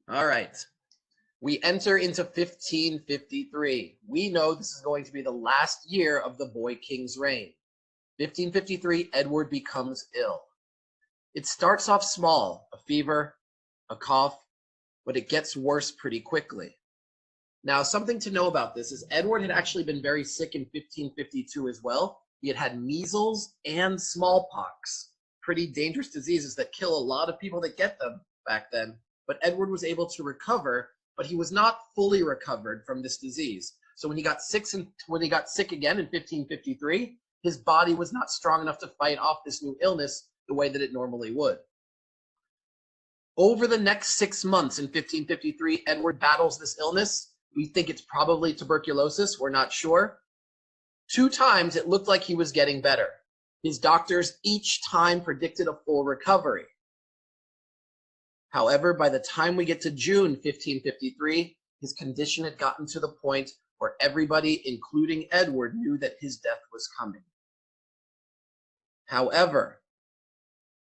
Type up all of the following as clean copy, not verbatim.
All right. We enter into 1553. We know this is going to be the last year of the boy king's reign. 1553, Edward becomes ill. It starts off small, a fever, a cough, but it gets worse pretty quickly. Now, something to know about this is Edward had actually been very sick in 1552 as well. He had had measles and smallpox, pretty dangerous diseases that kill a lot of people that get them back then. But Edward was able to recover, but he was not fully recovered from this disease. So when he got sick again in 1553, his body was not strong enough to fight off this new illness the way that it normally would. Over the next 6 months in 1553, Edward battles this illness. We think it's probably tuberculosis. We're not sure. 2 times it looked like he was getting better. His doctors each time predicted a full recovery. However, by the time we get to June 1553, his condition had gotten to the point where everybody, including Edward, knew that his death was coming. However,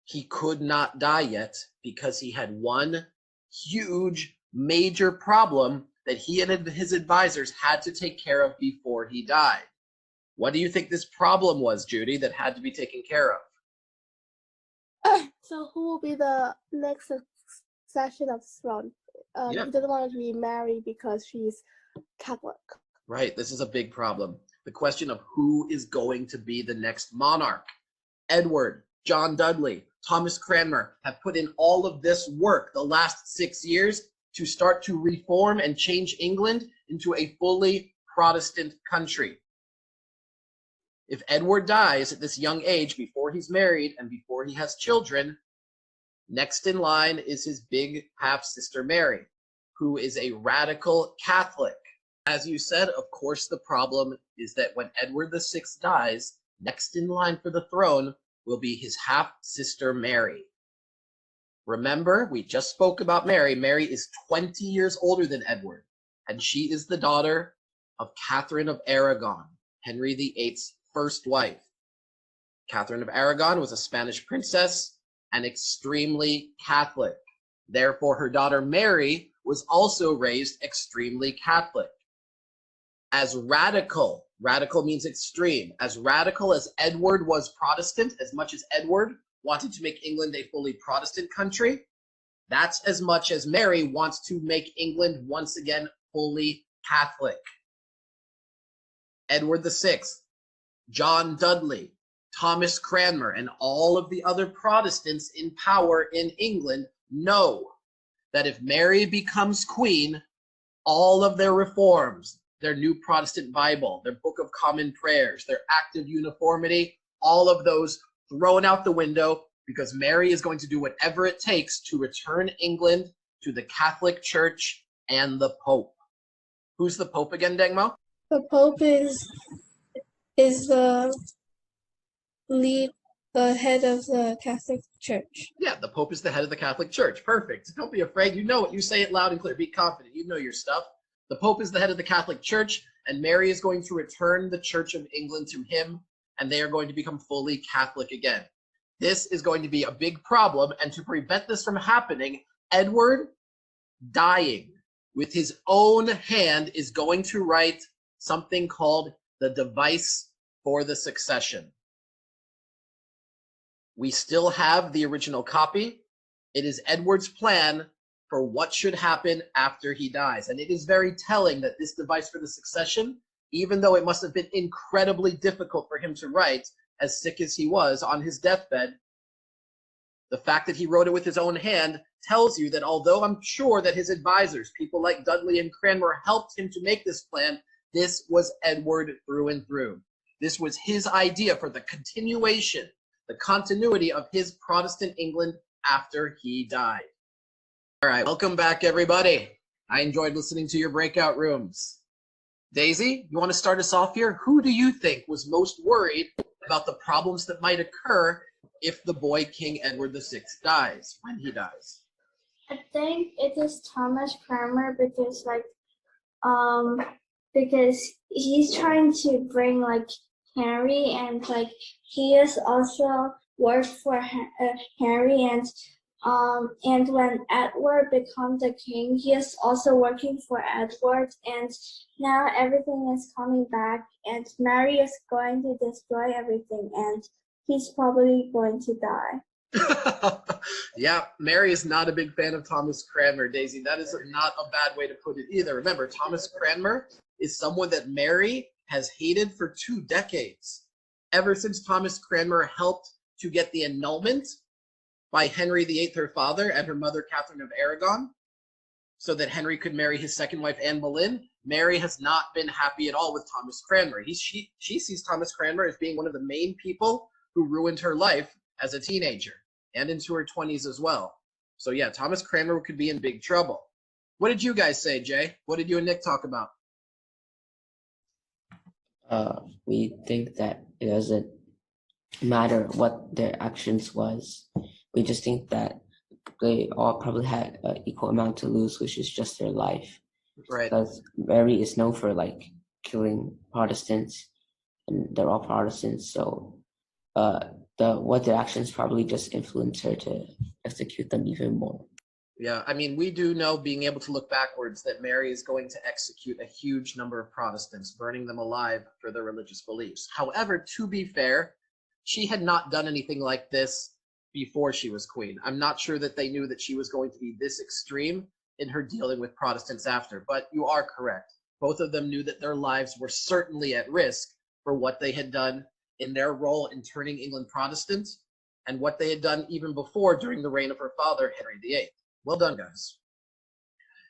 he could not die yet because he had one huge, major problem that he and his advisors had to take care of before he died. What do you think this problem was, Judy, that had to be taken care of? So who will be the next succession of throne? He doesn't want to be married because she's Catholic. Right, this is a big problem. The question of who is going to be the next monarch. Edward, John Dudley, Thomas Cranmer have put in all of this work the last 6 years to start to reform and change England into a fully Protestant country. If Edward dies at this young age, before he's married and before he has children, next in line is his big half-sister Mary, who is a radical Catholic. As you said, of course, the problem is that when Edward VI dies, next in line for the throne will be his half-sister Mary. Remember, we just spoke about Mary. Mary is 20 years older than Edward, and she is the daughter of Catherine of Aragon, Henry VIII's first wife. Catherine of Aragon was a Spanish princess and extremely Catholic. Therefore, her daughter Mary was also raised extremely Catholic. As radical means extreme, as radical as Edward was Protestant, as much as Edward wanted to make England a fully Protestant country, that's as much as Mary wants to make England once again fully Catholic. Edward VI, John Dudley, Thomas Cranmer, and all of the other Protestants in power in England know that if Mary becomes queen, all of their reforms, their new Protestant Bible, their Book of Common Prayers, their Act of Uniformity, all of those thrown out the window, because Mary is going to do whatever it takes to return England to the Catholic Church and the Pope. Who's the Pope again, Dengmo? The Pope is the head of the Catholic Church. Yeah, the Pope is the head of the Catholic Church. Perfect. Don't be afraid. You know it. You say it loud and clear. Be confident. You know your stuff. The Pope is the head of the Catholic Church, and Mary is going to return the Church of England to him, and they are going to become fully Catholic again. This is going to be a big problem, and to prevent this from happening, Edward, dying with his own hand, is going to write something called the Device for the Succession. We still have the original copy. It is Edward's plan for what should happen after he dies. And it is very telling that this Device for the Succession, even though it must have been incredibly difficult for him to write, as sick as he was on his deathbed, the fact that he wrote it with his own hand tells you that although I'm sure that his advisors, people like Dudley and Cranmer, helped him to make this plan, this was Edward through and through. This was his idea for the continuation, the continuity of his Protestant England after he died. All right, welcome back, everybody. I enjoyed listening to your breakout rooms. Daisy, you want to start us off here? Who do you think was most worried about the problems that might occur if the boy King Edward VI dies, when he dies? I think it is Thomas Cranmer because he's trying to bring Henry, and he is also worked for Henry, and And when Edward becomes the king, he is also working for Edward, and now everything is coming back, and Mary is going to destroy everything, and he's probably going to die. Yeah, Mary is not a big fan of Thomas Cranmer, Daisy. That is not a bad way to put it either. Remember, Thomas Cranmer is someone that Mary has hated for 2 decades. Ever since Thomas Cranmer helped to get the annulment by Henry VIII, her father, and her mother, Catherine of Aragon, so that Henry could marry his second wife, Anne Boleyn, Mary has not been happy at all with Thomas Cranmer. She sees Thomas Cranmer as being one of the main people who ruined her life as a teenager and into her 20s as well. So yeah, Thomas Cranmer could be in big trouble. What did you guys say, Jay? What did you and Nick talk about? We think that it doesn't matter what their actions was. We just think that they all probably had an equal amount to lose, which is just their life. Right. Because Mary is known for killing Protestants, and they're all Protestants. So what their actions probably just influenced her to execute them even more. Yeah, I mean, we do know, being able to look backwards, that Mary is going to execute a huge number of Protestants, burning them alive for their religious beliefs. However, to be fair, she had not done anything like this before she was queen. I'm not sure that they knew that she was going to be this extreme in her dealing with Protestants after, but you are correct. Both of them knew that their lives were certainly at risk for what they had done in their role in turning England Protestant and what they had done even before during the reign of her father, Henry VIII. Well done, guys.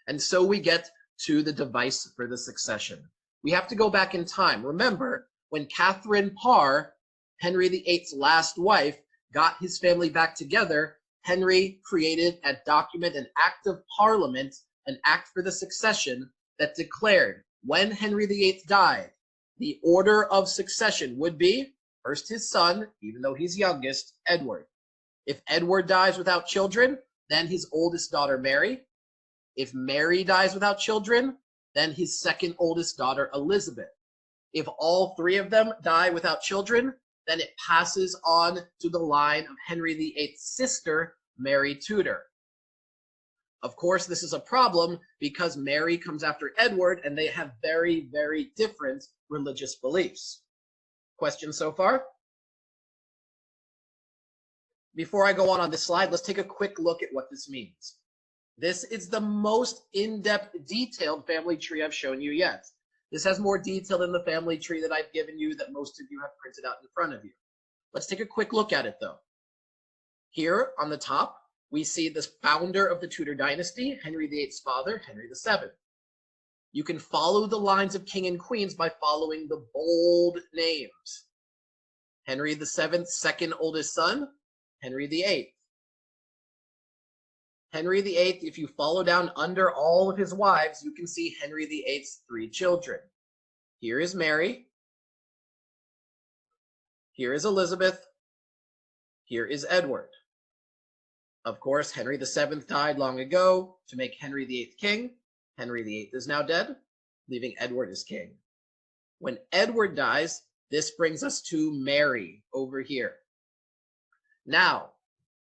And so we get to the device for the succession. We have to go back in time. Remember, when Catherine Parr, Henry VIII's last wife, got his family back together, Henry created a document, an act of parliament, an act for the succession that declared when Henry VIII died, the order of succession would be first his son, even though he's youngest, Edward. If Edward dies without children, then his oldest daughter, Mary. If Mary dies without children, then his second oldest daughter, Elizabeth. If all 3 of them die without children, then it passes on to the line of Henry VIII's sister, Mary Tudor. Of course, this is a problem because Mary comes after Edward and they have very, very different religious beliefs. Questions so far? Before I go on this slide, let's take a quick look at what this means. This is the most in-depth, detailed family tree I've shown you yet. This has more detail than the family tree that I've given you that most of you have printed out in front of you. Let's take a quick look at it, though. Here on the top, we see the founder of the Tudor dynasty, Henry VIII's father, Henry VII. You can follow the lines of king and queens by following the bold names. Henry VII's second oldest son, Henry VIII. Henry VIII, if you follow down under all of his wives, you can see Henry VIII's 3 children. Here is Mary. Here is Elizabeth. Here is Edward. Of course, Henry VII died long ago to make Henry VIII king. Henry VIII is now dead, leaving Edward as king. When Edward dies, this brings us to Mary over here. Now,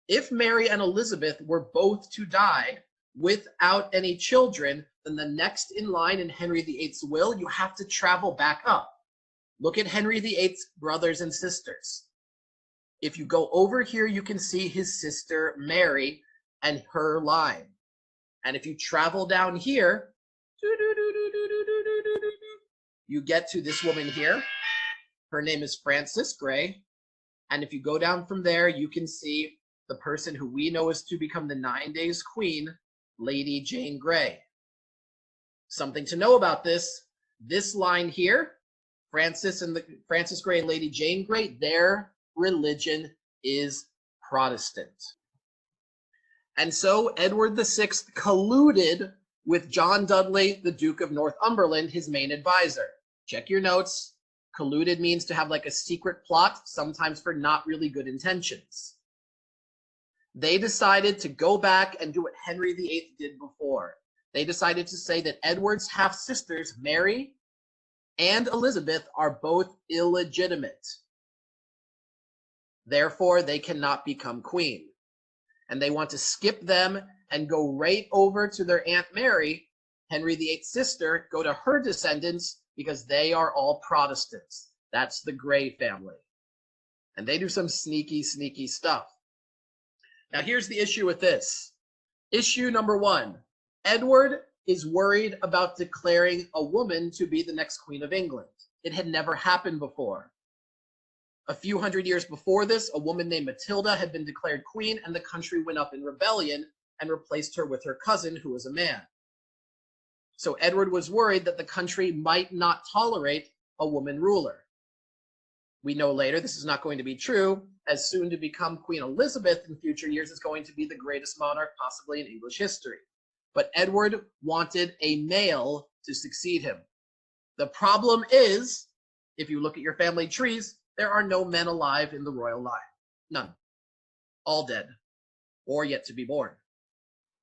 if Mary and Elizabeth were both to die without any children, then the next in line in Henry VIII's will, you have to travel back up. Look at Henry VIII's brothers and sisters. If you go over here, you can see his sister Mary and her line. And if you travel down here, you get to this woman here. Her name is Frances Grey. And if you go down from there, you can see the person who we know is to become the 9 days queen, Lady Jane Grey. Something to know about this line here, Frances Grey and Lady Jane Grey, their religion is Protestant. And so Edward VI colluded with John Dudley, the Duke of Northumberland, his main advisor. Check your notes. Colluded means to have like a secret plot, sometimes for not really good intentions. They decided to go back and do what Henry VIII did before. They decided to say that Edward's half-sisters, Mary and Elizabeth, are both illegitimate. Therefore, they cannot become queen. And they want to skip them and go right over to their Aunt Mary, Henry VIII's sister, go to her descendants because they are all Protestants. That's the Grey family. And they do some sneaky, sneaky stuff. Now, here's the issue with this. Issue number one, Edward is worried about declaring a woman to be the next Queen of England. It had never happened before. A few hundred years before this, a woman named Matilda had been declared queen, and the country went up in rebellion and replaced her with her cousin, who was a man. So Edward was worried that the country might not tolerate a woman ruler. We know later this is not going to be true, as soon to become Queen Elizabeth in future years is going to be the greatest monarch possibly in English history. But Edward wanted a male to succeed him. The problem is, if you look at your family trees, there are no men alive in the royal line. None. All dead, or yet to be born.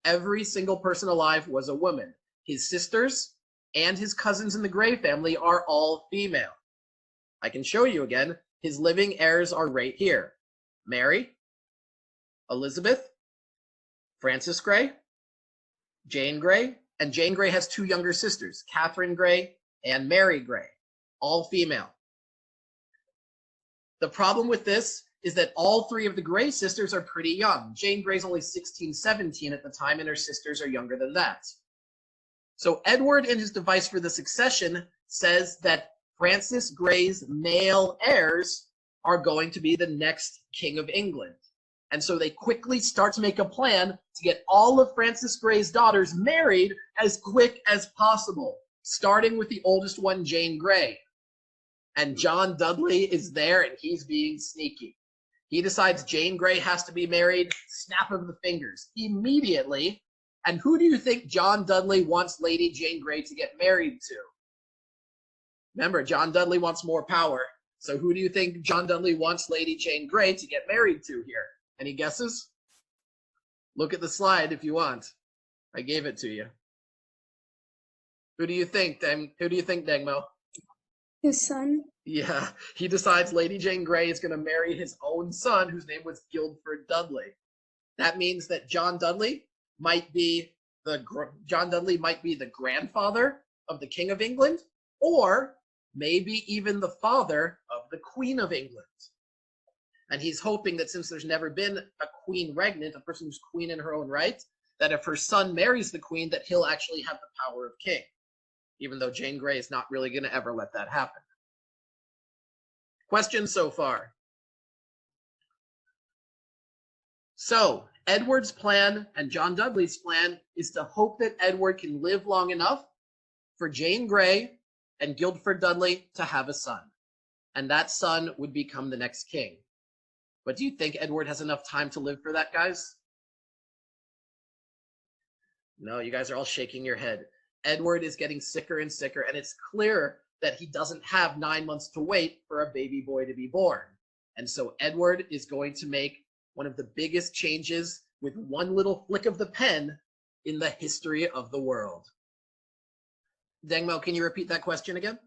Every single person alive was a woman. His sisters and his cousins in the Grey family are all female. I can show you again. His living heirs are right here. Mary, Elizabeth, Frances Grey, Jane Grey, and Jane Grey has two younger sisters, Catherine Grey and Mary Grey, all female. The problem with this is that all three of the Grey sisters are pretty young. Jane Grey's only 16, 17 at the time, and her sisters are younger than that. So Edward, in his device for the succession, says that Frances Grey's male heirs are going to be the next King of England. And so they quickly start to make a plan to get all of Frances Grey's daughters married as quick as possible, starting with the oldest one, Jane Grey. And John Dudley is there, and he's being sneaky. He decides Jane Grey has to be married, snap of the fingers, immediately. And who do you think John Dudley wants Lady Jane Grey to get married to? Remember, John Dudley wants more power. So who do you think John Dudley wants Lady Jane Grey to get married to here? Any guesses? Look at the slide if you want. I gave it to you. Who do you think, Dengmo? His son. Yeah, he decides Lady Jane Grey is going to marry his own son, whose name was Guildford Dudley. That means that John Dudley might be the grandfather of the King of England, or maybe even the father of the Queen of England. And he's hoping that since there's never been a queen regnant, a person who's queen in her own right, that if her son marries the queen, that he'll actually have the power of king, even though Jane Grey is not really going to ever let that happen. Questions so far? So, Edward's plan and John Dudley's plan is to hope that Edward can live long enough for Jane Grey and Guildford Dudley to have a son. And that son would become the next king. But do you think Edward has enough time to live for that, guys? No, you guys are all shaking your head. Edward is getting sicker and sicker, and it's clear that he doesn't have 9 months to wait for a baby boy to be born. And so Edward is going to make one of the biggest changes with one little flick of the pen in the history of the world. Dengmo, can you repeat that question again?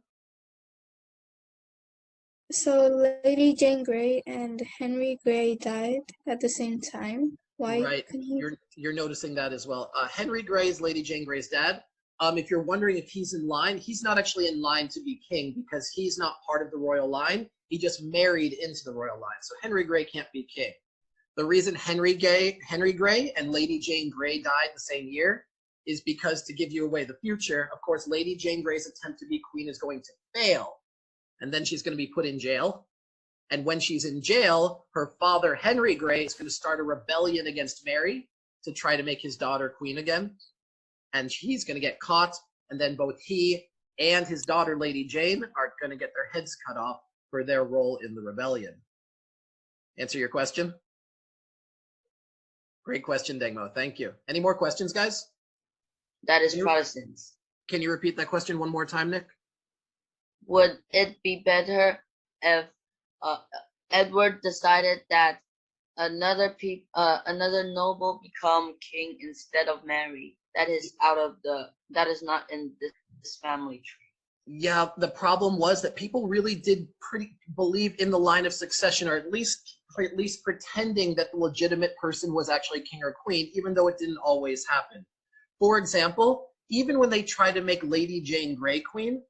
So Lady Jane Grey and Henry Grey died at the same time. Why? Right, you're noticing that as well. Henry Grey is Lady Jane Grey's dad. If you're wondering if he's in line, he's not actually in line to be king because he's not part of the royal line. He just married into the royal line. So Henry Grey can't be king. The reason Henry Grey and Lady Jane Grey died the same year is because, to give you away the future, of course, Lady Jane Grey's attempt to be queen is going to fail. And then she's going to be put in jail. And when she's in jail, her father, Henry Grey, is going to start a rebellion against Mary to try to make his daughter queen again. And he's going to get caught. And then both he and his daughter, Lady Jane, are going to get their heads cut off for their role in the rebellion. Answer your question? Great question, Dengmo. Thank you. Any more questions, guys? That is Protestants. Can you repeat that question one more time, Nick? Would it be better if Edward decided that another noble become king instead of Mary? That is not in this family tree. Yeah, the problem was that people really did believe in the line of succession, or at least at least pretending that the legitimate person was actually king or queen, even though it didn't always happen. For example, even when they tried to make Lady Jane Grey queen,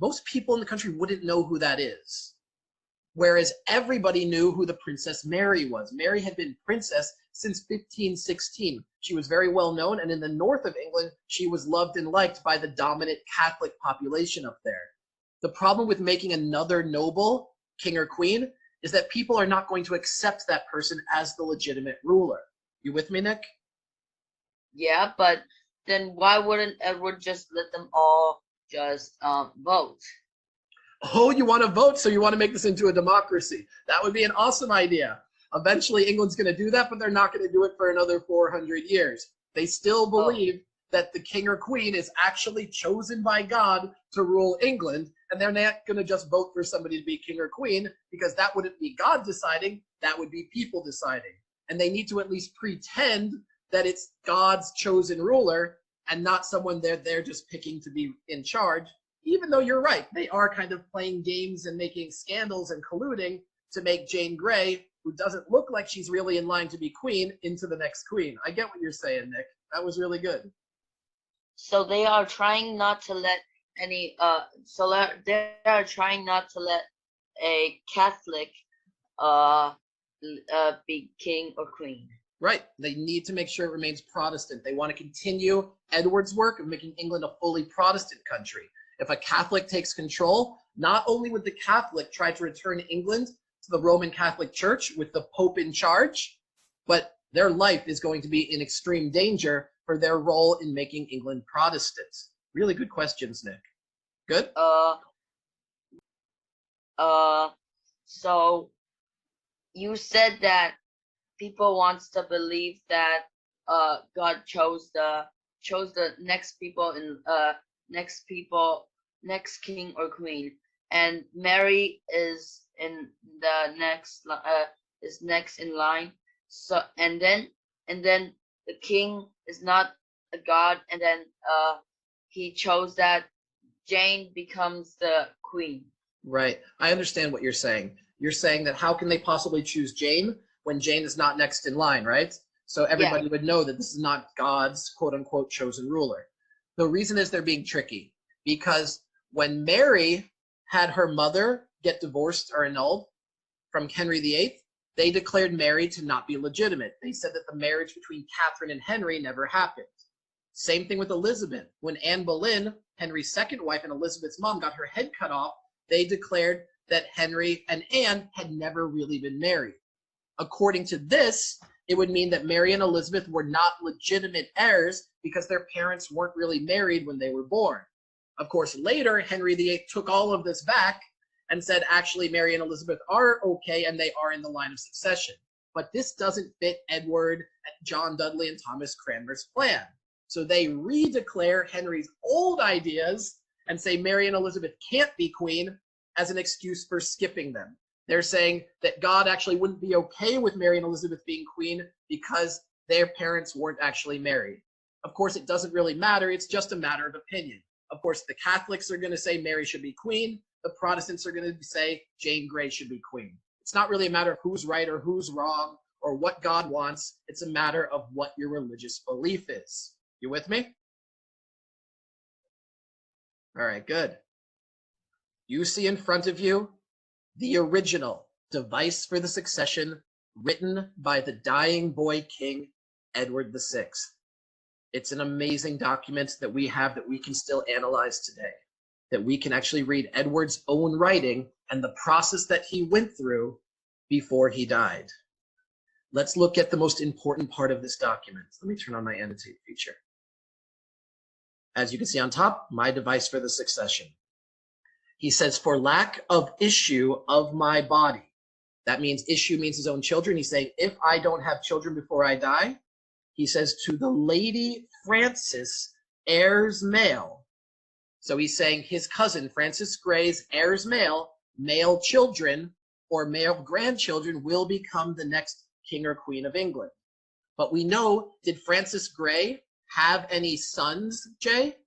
most people in the country wouldn't know who that is. Whereas everybody knew who the Princess Mary was. Mary had been princess since 1516. She was very well known, and in the north of England, she was loved and liked by the dominant Catholic population up there. The problem with making another noble king or queen is that people are not going to accept that person as the legitimate ruler. You with me, Nick? Yeah, but then why wouldn't Edward just let them all just vote? Oh, you want to vote, so you want to make this into a democracy. That would be an awesome idea. Eventually, England's going to do that, but they're not going to do it for another 400 years. They still believe that the king or queen is actually chosen by God to rule England, and they're not going to just vote for somebody to be king or queen, because that wouldn't be God deciding, that would be people deciding. And they need to at least pretend that it's God's chosen ruler and not someone they're just picking to be in charge, even though you're right, they are kind of playing games and making scandals and colluding to make Jane Grey, who doesn't look like she's really in line to be queen, into the next queen. I get what you're saying, Nick. That was really good. So they are trying not to let any they are trying not to let a Catholic be king or queen. Right. They need to make sure it remains Protestant. They want to continue Edward's work of making England a fully Protestant country. If a Catholic takes control, not only would the Catholic try to return England to the Roman Catholic Church with the Pope in charge, but their life is going to be in extreme danger for their role in making England Protestant. Really good questions, Nick. Good? So you said that people wants to believe that God chose the next people in next king or queen, and Mary is in the next is next in line. So and then the king is not a god, and then he chose that Jane becomes the queen. Right. I understand what you're saying. You're saying that how can they possibly choose Jane when Jane is not next in line, right? So everybody would know that this is not God's quote-unquote chosen ruler. The reason is they're being tricky, because when Mary had her mother get divorced or annulled from Henry VIII, they declared Mary to not be legitimate. They said that the marriage between Catherine and Henry never happened. Same thing with Elizabeth. When Anne Boleyn, Henry's second wife and Elizabeth's mom, got her head cut off, they declared that Henry and Anne had never really been married. According to this, it would mean that Mary and Elizabeth were not legitimate heirs because their parents weren't really married when they were born. Of course, later, Henry VIII took all of this back and said, actually, Mary and Elizabeth are okay and they are in the line of succession. But this doesn't fit Edward, John Dudley, and Thomas Cranmer's plan. So they redeclare Henry's old ideas and say Mary and Elizabeth can't be queen as an excuse for skipping them. They're saying that God actually wouldn't be okay with Mary and Elizabeth being queen because their parents weren't actually married. Of course, it doesn't really matter. It's just a matter of opinion. Of course, the Catholics are going to say Mary should be queen. The Protestants are going to say Jane Grey should be queen. It's not really a matter of who's right or who's wrong or what God wants. It's a matter of what your religious belief is. You with me? All right, good. You see in front of you the original device for the succession written by the dying boy king, Edward VI. It's an amazing document that we have that we can still analyze today, that we can actually read Edward's own writing and the process that he went through before he died. Let's look at the most important part of this document. Let me turn on my annotate feature. As you can see on top, my device for the succession. He says, for lack of issue of my body. That means issue means his own children. He's saying, if I don't have children before I die, he says, to the Lady Frances, heirs male. So he's saying his cousin, Francis Grey's heirs male children or male grandchildren will become the next king or queen of England. But we know, did Francis Grey have any sons, Jay?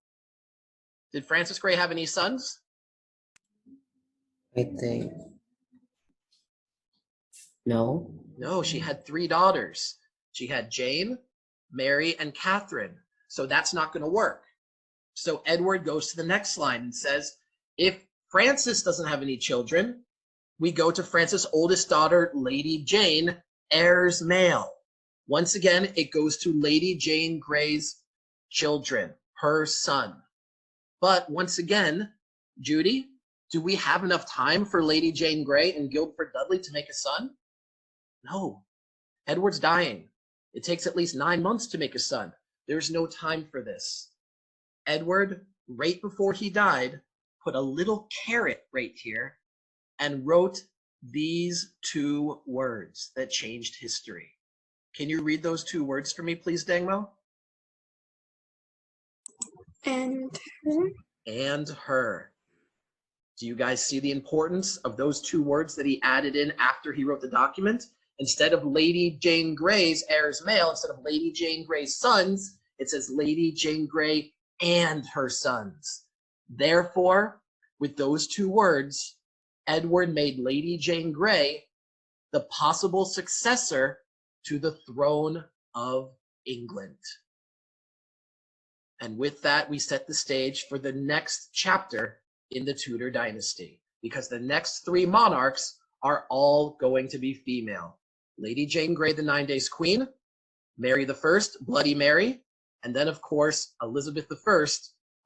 Did Francis Grey have any sons? I think No. No, she had 3 daughters. She had Jane, Mary, and Catherine. So that's not going to work. So Edward goes to the next line and says, if Francis doesn't have any children, we go to Francis' oldest daughter, Lady Jane, heirs male. Once again, it goes to Lady Jane Grey's children, her son. But once again, Judy, do we have enough time for Lady Jane Grey and Guildford Dudley to make a son? No. Edward's dying. It takes at least 9 months to make a son. There's no time for this. Edward, right before he died, put a little caret right here and wrote these 2 words that changed history. Can you read those 2 words for me, please, Dangmo? And her. And her. Do you guys see the importance of those 2 words that he added in after he wrote the document? Instead of Lady Jane Grey's heirs male, instead of Lady Jane Grey's sons, it says Lady Jane Grey and her sons. Therefore, with those 2 words, Edward made Lady Jane Grey the possible successor to the throne of England. And with that, we set the stage for the next chapter in the Tudor dynasty, because the next 3 monarchs are all going to be female. Lady Jane Grey, the 9 Days Queen, Mary I, Bloody Mary, and then, of course, Elizabeth I,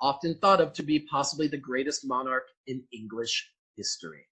often thought of to be possibly the greatest monarch in English history.